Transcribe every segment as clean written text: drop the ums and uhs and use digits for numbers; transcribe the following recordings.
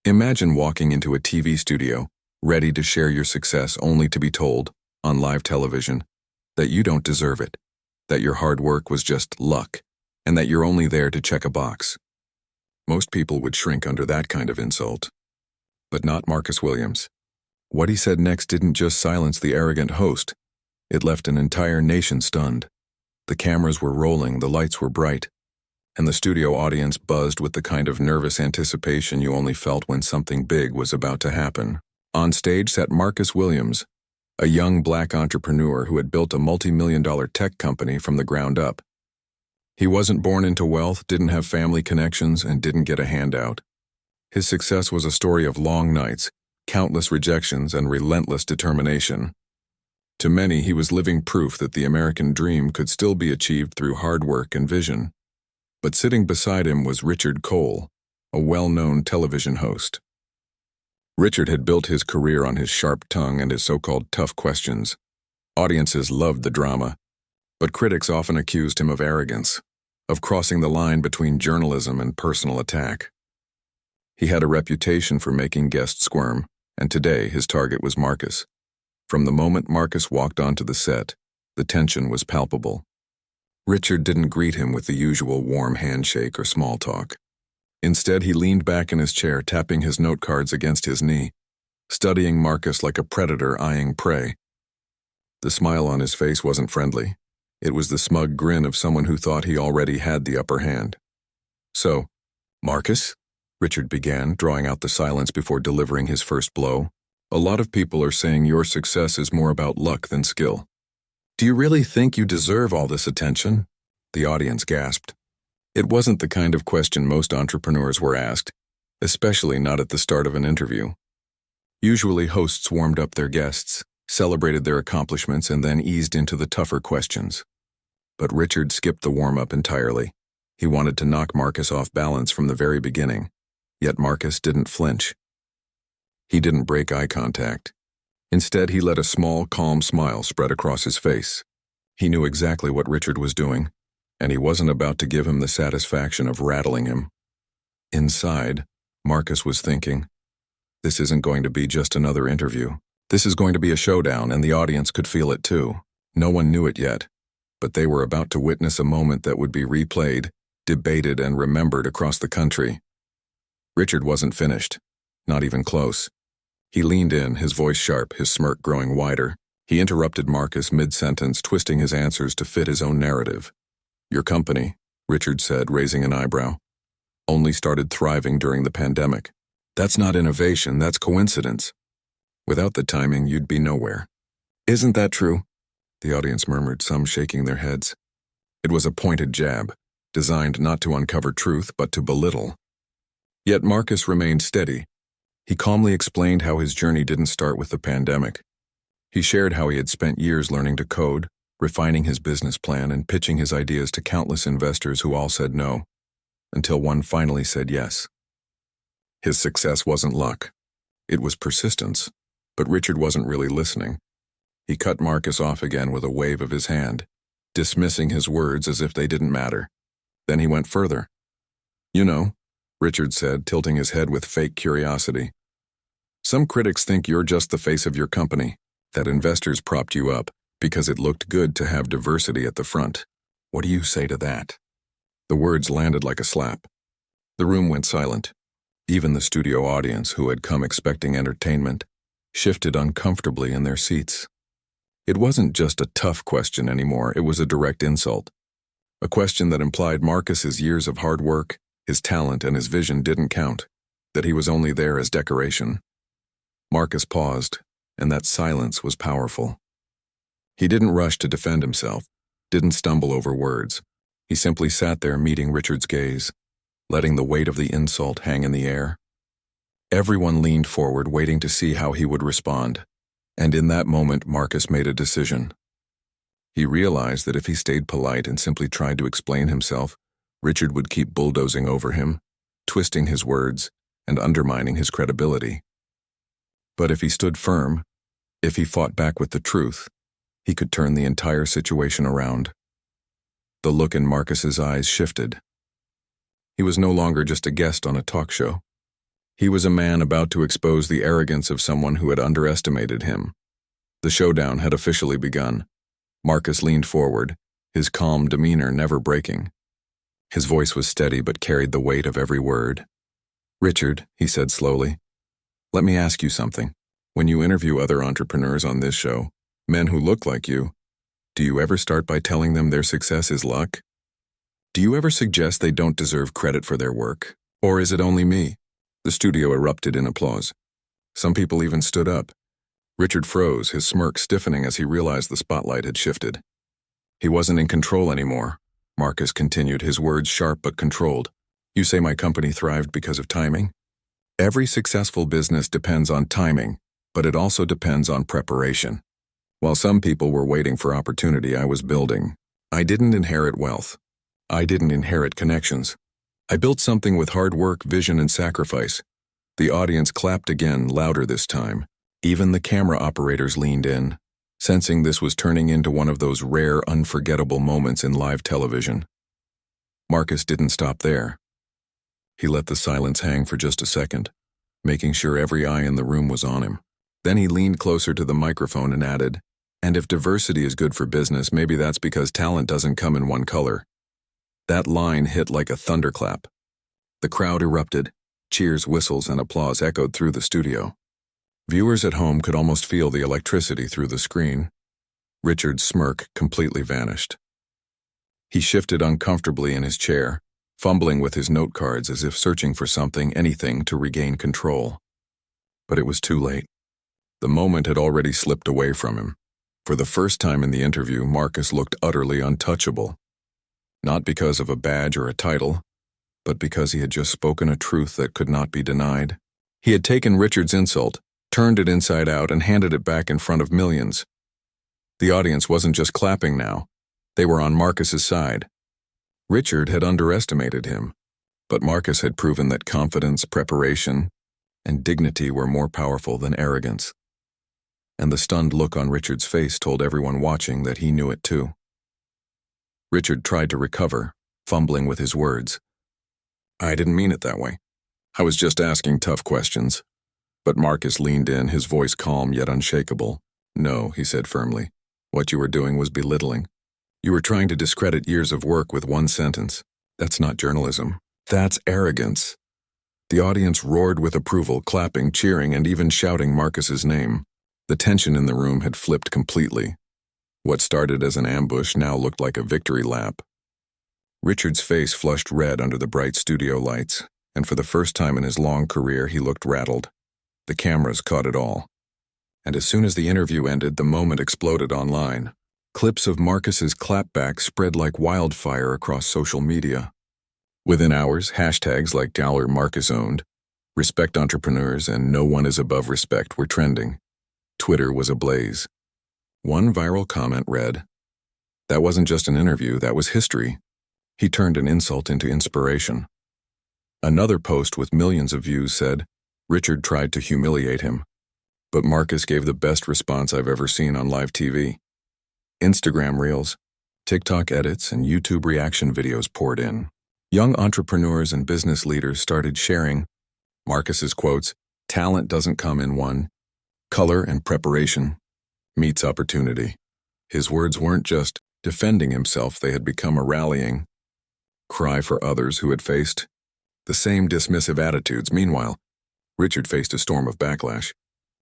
Imagine walking into a TV studio, ready to share your success only to be told, on live television, that you don't deserve it, that your hard work was just luck, and that you're only there to check a box. Most people would shrink under that kind of insult. But not Marcus Williams. What he said next didn't just silence the arrogant host, it left an entire nation stunned. The cameras were rolling, the lights were bright, and the studio audience buzzed with the kind of nervous anticipation you only felt when something big was about to happen. On stage sat Marcus Williams, a young black entrepreneur who had built a multi-million-dollar tech company from the ground up. He wasn't born into wealth, didn't have family connections, and didn't get a handout. His success was a story of long nights, countless rejections, and relentless determination. To many, he was living proof that the American dream could still be achieved through hard work and vision. But sitting beside him was Richard Cole, a well-known television host. Richard had built his career on his sharp tongue and his so-called tough questions. Audiences loved the drama, but critics often accused him of arrogance, of crossing the line between journalism and personal attack. He had a reputation for making guests squirm, and today his target was Marcus. From the moment Marcus walked onto the set, the tension was palpable. Richard didn't greet him with the usual warm handshake or small talk. Instead, he leaned back in his chair, tapping his note cards against his knee, studying Marcus like a predator eyeing prey. The smile on his face wasn't friendly. It was the smug grin of someone who thought he already had the upper hand. "So, Marcus?" Richard began, drawing out the silence before delivering his first blow. "A lot of people are saying your success is more about luck than skill. Do you really think you deserve all this attention?" The audience gasped. It wasn't the kind of question most entrepreneurs were asked, especially not at the start of an interview. Usually hosts warmed up their guests, celebrated their accomplishments, and then eased into the tougher questions. But Richard skipped the warm-up entirely. He wanted to knock Marcus off balance from the very beginning, yet Marcus didn't flinch. He didn't break eye contact. Instead, he let a small, calm smile spread across his face. He knew exactly what Richard was doing, and he wasn't about to give him the satisfaction of rattling him. Inside, Marcus was thinking, this isn't going to be just another interview. This is going to be a showdown, and the audience could feel it too. No one knew it yet, but they were about to witness a moment that would be replayed, debated, and remembered across the country. Richard wasn't finished, not even close. He leaned in, his voice sharp, his smirk growing wider. He interrupted Marcus mid-sentence, twisting his answers to fit his own narrative. "Your company," Richard said, raising an eyebrow, "only started thriving during the pandemic. That's not innovation, that's coincidence. Without the timing, you'd be nowhere." "Isn't that true?" the audience murmured, some shaking their heads. It was a pointed jab, designed not to uncover truth, but to belittle. Yet Marcus remained steady. He calmly explained how his journey didn't start with the pandemic. He shared how he had spent years learning to code, refining his business plan, and pitching his ideas to countless investors who all said no, until one finally said yes. His success wasn't luck. It was persistence, but Richard wasn't really listening. He cut Marcus off again with a wave of his hand, dismissing his words as if they didn't matter. Then he went further. "You know," Richard said, tilting his head with fake curiosity, "some critics think you're just the face of your company, that investors propped you up because it looked good to have diversity at the front. What do you say to that?" The words landed like a slap. The room went silent. Even the studio audience, who had come expecting entertainment, shifted uncomfortably in their seats. It wasn't just a tough question anymore, it was a direct insult. A question that implied Marcus's years of hard work, his talent, and his vision didn't count, that he was only there as decoration. Marcus paused, and that silence was powerful. He didn't rush to defend himself, didn't stumble over words. He simply sat there meeting Richard's gaze, letting the weight of the insult hang in the air. Everyone leaned forward, waiting to see how he would respond, and in that moment Marcus made a decision. He realized that if he stayed polite and simply tried to explain himself, Richard would keep bulldozing over him, twisting his words and undermining his credibility. But if he stood firm, if he fought back with the truth, he could turn the entire situation around. The look in Marcus's eyes shifted. He was no longer just a guest on a talk show. He was a man about to expose the arrogance of someone who had underestimated him. The showdown had officially begun. Marcus leaned forward, his calm demeanor never breaking. His voice was steady but carried the weight of every word. "Richard," he said slowly, "let me ask you something. When you interview other entrepreneurs on this show, men who look like you, do you ever start by telling them their success is luck? Do you ever suggest they don't deserve credit for their work? Or is it only me?" The studio erupted in applause. Some people even stood up. Richard froze, his smirk stiffening as he realized the spotlight had shifted. He wasn't in control anymore. Marcus continued, his words sharp but controlled. "You say my company thrived because of timing? Every successful business depends on timing, but it also depends on preparation. While some people were waiting for opportunity, I was building. I didn't inherit wealth. I didn't inherit connections. I built something with hard work, vision, and sacrifice." The audience clapped again, louder this time. Even the camera operators leaned in, sensing this was turning into one of those rare, unforgettable moments in live television. Marcus didn't stop there. He let the silence hang for just a second, making sure every eye in the room was on him. Then he leaned closer to the microphone and added, "And if diversity is good for business, maybe that's because talent doesn't come in one color." That line hit like a thunderclap. The crowd erupted. Cheers, whistles, and applause echoed through the studio. Viewers at home could almost feel the electricity through the screen. Richard's smirk completely vanished. He shifted uncomfortably in his chair, fumbling with his note cards as if searching for something, anything, to regain control. But it was too late. The moment had already slipped away from him. For the first time in the interview, Marcus looked utterly untouchable. Not because of a badge or a title, but because he had just spoken a truth that could not be denied. He had taken Richard's insult, turned it inside out, and handed it back in front of millions. The audience wasn't just clapping now. They were on Marcus's side. Richard had underestimated him, but Marcus had proven that confidence, preparation, and dignity were more powerful than arrogance. And the stunned look on Richard's face told everyone watching that he knew it too. Richard tried to recover, fumbling with his words. "I didn't mean it that way. I was just asking tough questions." But Marcus leaned in, his voice calm yet unshakable. "No," he said firmly. "What you were doing was belittling. You were trying to discredit years of work with one sentence. That's not journalism. That's arrogance." The audience roared with approval, clapping, cheering, and even shouting Marcus's name. The tension in the room had flipped completely. What started as an ambush now looked like a victory lap. Richard's face flushed red under the bright studio lights, and for the first time in his long career he looked rattled. The cameras caught it all. And as soon as the interview ended, the moment exploded online. Clips of Marcus's clapback spread like wildfire across social media. Within hours, hashtags like $Marcus owned, respect entrepreneurs, and no one is above respect were trending. Twitter was ablaze. One viral comment read, "That wasn't just an interview, that was history. He turned an insult into inspiration." Another post with millions of views said, "Richard tried to humiliate him, but Marcus gave the best response I've ever seen on live TV." Instagram Reels, TikTok edits, and YouTube reaction videos poured in. Young entrepreneurs and business leaders started sharing Marcus's quotes, "Talent doesn't come in one color, and preparation meets opportunity." His words weren't just defending himself, they had become a rallying cry for others who had faced the same dismissive attitudes. Meanwhile, Richard faced a storm of backlash.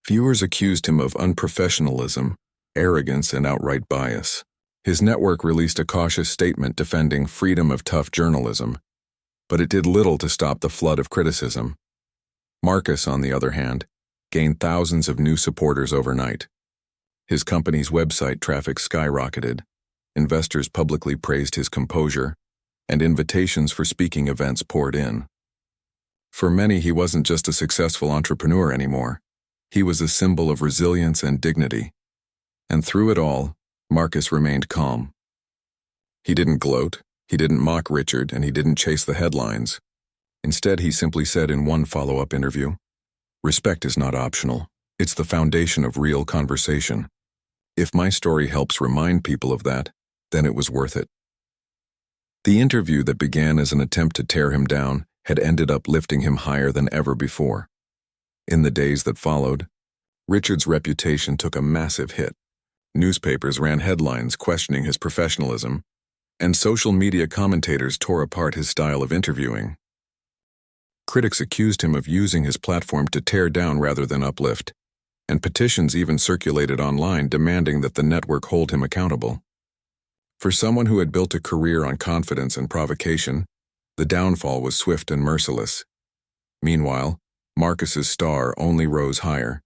Viewers accused him of unprofessionalism, arrogance, and outright bias. His network released a cautious statement defending freedom of tough journalism, but it did little to stop the flood of criticism. Marcus, on the other hand, gained thousands of new supporters overnight. His company's website traffic skyrocketed, investors publicly praised his composure, and invitations for speaking events poured in. For many, he wasn't just a successful entrepreneur anymore. He was a symbol of resilience and dignity. And through it all, Marcus remained calm. He didn't gloat, he didn't mock Richard, and he didn't chase the headlines. Instead, he simply said in one follow-up interview, "Respect is not optional. It's the foundation of real conversation. If my story helps remind people of that, then it was worth it." The interview that began as an attempt to tear him down had ended up lifting him higher than ever before. In the days that followed, Richard's reputation took a massive hit. Newspapers ran headlines questioning his professionalism, and social media commentators tore apart his style of interviewing. Critics accused him of using his platform to tear down rather than uplift, and petitions even circulated online demanding that the network hold him accountable. For someone who had built a career on confidence and provocation, the downfall was swift and merciless. Meanwhile, Marcus's star only rose higher.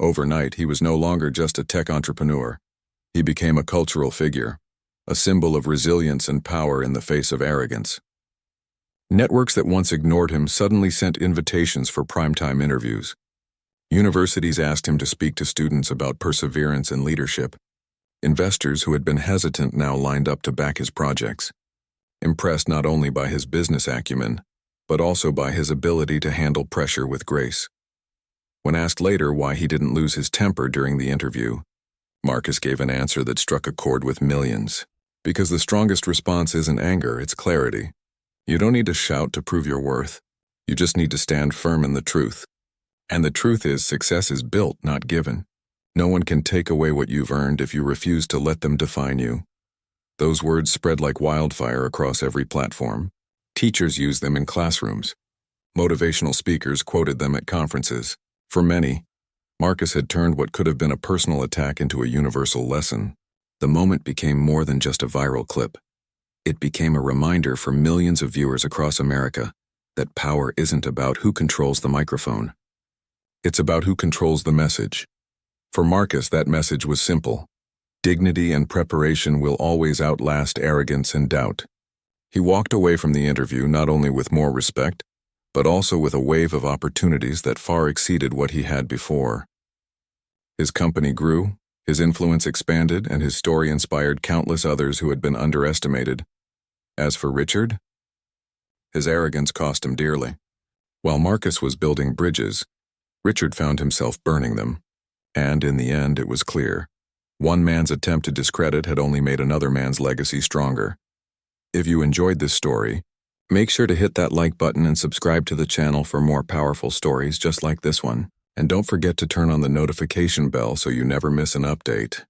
Overnight, he was no longer just a tech entrepreneur. He became a cultural figure, a symbol of resilience and power in the face of arrogance. Networks that once ignored him suddenly sent invitations for primetime interviews. Universities asked him to speak to students about perseverance and leadership. Investors who had been hesitant now lined up to back his projects, impressed not only by his business acumen, but also by his ability to handle pressure with grace. When asked later why he didn't lose his temper during the interview, Marcus gave an answer that struck a chord with millions. Because the strongest response isn't anger, it's clarity. You don't need to shout to prove your worth. You just need to stand firm in the truth. And the truth is, success is built, not given. No one can take away what you've earned if you refuse to let them define you. Those words spread like wildfire across every platform. Teachers used them in classrooms. Motivational speakers quoted them at conferences. For many, Marcus had turned what could have been a personal attack into a universal lesson. The moment became more than just a viral clip. It became a reminder for millions of viewers across America that power isn't about who controls the microphone. It's about who controls the message. For Marcus, that message was simple. Dignity and preparation will always outlast arrogance and doubt. He walked away from the interview not only with more respect, but also with a wave of opportunities that far exceeded what he had before. His company grew, his influence expanded, and his story inspired countless others who had been underestimated. As for Richard, his arrogance cost him dearly. While Marcus was building bridges, Richard found himself burning them. And in the end, it was clear. One man's attempt to discredit had only made another man's legacy stronger. If you enjoyed this story, make sure to hit that like button and subscribe to the channel for more powerful stories just like this one. And don't forget to turn on the notification bell so you never miss an update.